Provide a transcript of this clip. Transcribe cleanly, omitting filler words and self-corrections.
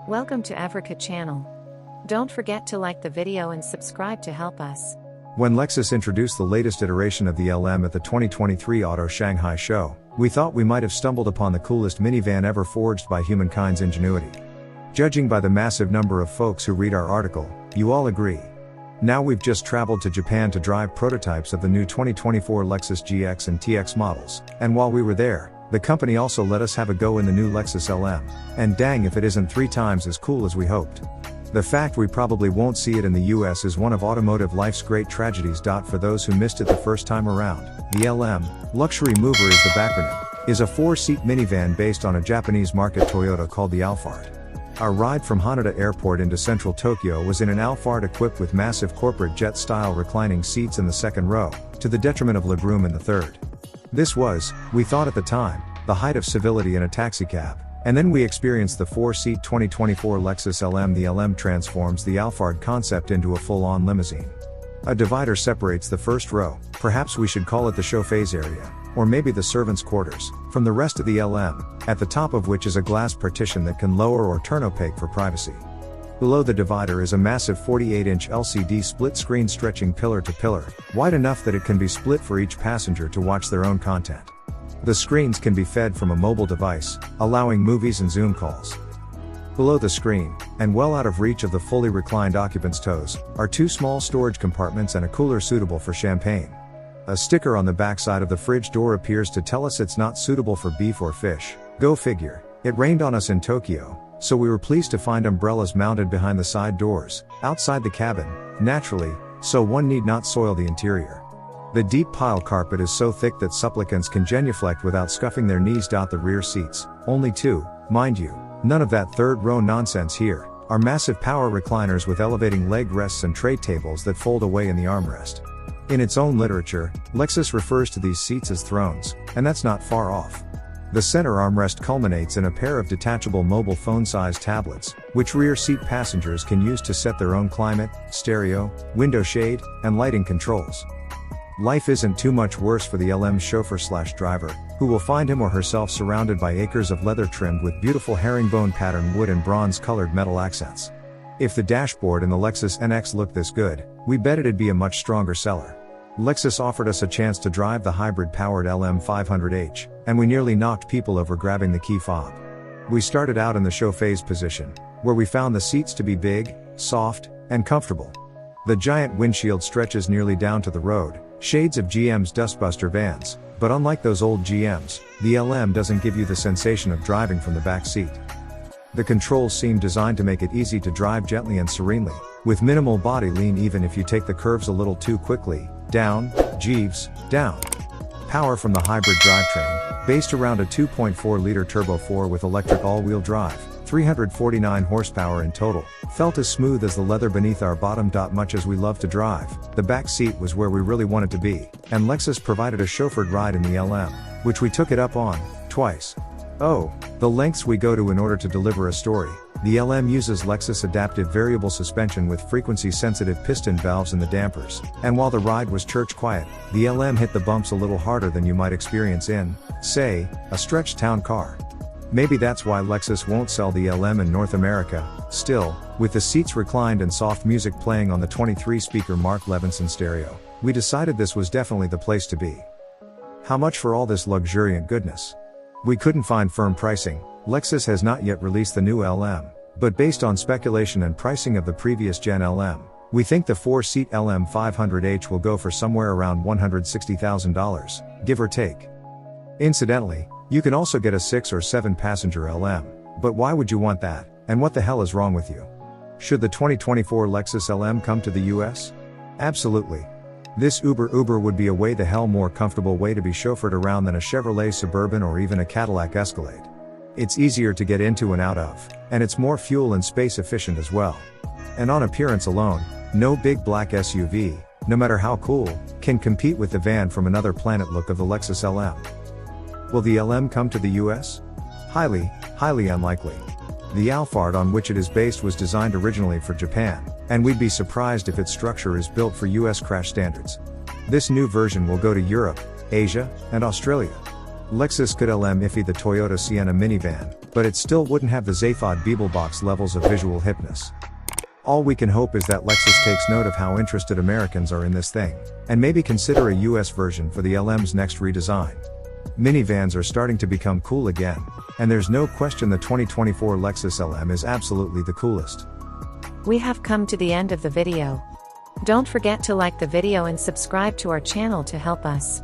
Welcome to Africa channel. Don't forget to like the video and subscribe to help us. When Lexus introduced the latest iteration of the LM at the 2023 Auto Shanghai show, we thought we might have stumbled upon the coolest minivan ever forged by humankind's ingenuity. Judging by the massive number of folks who read our article, you all agree. Now we've just traveled to Japan to drive prototypes of the new 2024 Lexus GX and TX models, and while we were there, the company also let us have a go in the new Lexus LM, and dang if it isn't 3 times as cool as we hoped. The fact we probably won't see it in the US is one of automotive life's great tragedies. For those who missed it the first time around, the LM, Luxury Mover is the backronym, is a 4-seat minivan based on a Japanese market Toyota called the Alphard. Our ride from Haneda Airport into central Tokyo was in an Alphard equipped with massive corporate jet-style reclining seats in the second row, to the detriment of legroom in the third. This was, we thought at the time, the height of civility in a taxicab, and then we experienced the 4-seat 2024 Lexus LM. The LM transforms the Alphard concept into a full-on limousine. A divider separates the first row, perhaps we should call it the chauffeur's area, or maybe the servants' quarters, from the rest of the LM, at the top of which is a glass partition that can lower or turn opaque for privacy. Below the divider is a massive 48-inch LCD split screen stretching pillar to pillar, wide enough that it can be split for each passenger to watch their own content. The screens can be fed from a mobile device, allowing movies and Zoom calls. Below the screen, and well out of reach of the fully reclined occupant's toes, are 2 small storage compartments and a cooler suitable for champagne. A sticker on the backside of the fridge door appears to tell us it's not suitable for beef or fish. Go figure. It rained on us in Tokyo, so we were pleased to find umbrellas mounted behind the side doors, outside the cabin, naturally, so one need not soil the interior. The deep pile carpet is so thick that supplicants can genuflect without scuffing their knees. The rear seats, only 2, mind you, none of that third row nonsense here, are massive power recliners with elevating leg rests and tray tables that fold away in the armrest. In its own literature, Lexus refers to these seats as thrones, and that's not far off. The center armrest culminates in a pair of detachable mobile phone-sized tablets, which rear seat passengers can use to set their own climate, stereo, window shade, and lighting controls. Life isn't too much worse for the LM's chauffeur/driver, who will find him or herself surrounded by acres of leather trimmed with beautiful herringbone pattern wood and bronze-colored metal accents. If the dashboard in the Lexus NX looked this good, we bet it'd be a much stronger seller. Lexus offered us a chance to drive the hybrid-powered LM 500h, and we nearly knocked people over grabbing the key fob. We started out in the chauffeur's position, where we found the seats to be big, soft, and comfortable. The giant windshield stretches nearly down to the road, shades of GM's dustbuster vans, but unlike those old GMs, the LM doesn't give you the sensation of driving from the back seat. The controls seem designed to make it easy to drive gently and serenely, with minimal body lean even if you take the curves a little too quickly. Down, Jeeves, down. Power from the hybrid drivetrain, based around a 2.4-liter turbo 4 with electric all-wheel drive, 349 horsepower in total, felt as smooth as the leather beneath our bottom. Much as we love to drive, the back seat was where we really wanted to be, and Lexus provided a chauffeured ride in the LM, which we took it up on, twice. Oh, the lengths we go to in order to deliver a story. The LM uses Lexus adaptive variable suspension with frequency-sensitive piston valves in the dampers, and while the ride was church quiet, the LM hit the bumps a little harder than you might experience in, say, a stretched town car. Maybe that's why Lexus won't sell the LM in North America. Still, with the seats reclined and soft music playing on the 23-speaker Mark Levinson stereo, we decided this was definitely the place to be. How much for all this luxuriant goodness? We couldn't find firm pricing. Lexus has not yet released the new LM, but based on speculation and pricing of the previous gen LM, we think the 4-seat LM 500h will go for somewhere around $160,000, give or take. Incidentally, you can also get a 6 or 7 passenger LM, but why would you want that, and what the hell is wrong with you? Should the 2024 Lexus LM come to the US? Absolutely. This Uber would be a way the hell more comfortable way to be chauffeured around than a Chevrolet Suburban or even a Cadillac Escalade. It's easier to get into and out of, and it's more fuel and space efficient as well. And on appearance alone, no big black SUV, no matter how cool, can compete with the van from another planet look of the Lexus LM. Will the LM come to the US? Highly unlikely. The Alphard on which it is based was designed originally for Japan, and we'd be surprised if its structure is built for US crash standards. This new version will go to Europe, Asia, and Australia. Lexus could LM IFI the Toyota Sienna minivan, but it still wouldn't have the Zaphod Beeblebox levels of visual hipness. All we can hope is that Lexus takes note of how interested Americans are in this thing, and maybe consider a US version for the LM's next redesign. Minivans are starting to become cool again, and there's no question the 2024 Lexus LM is absolutely the coolest. We have come to the end of the video. Don't forget to like the video and subscribe to our channel to help us.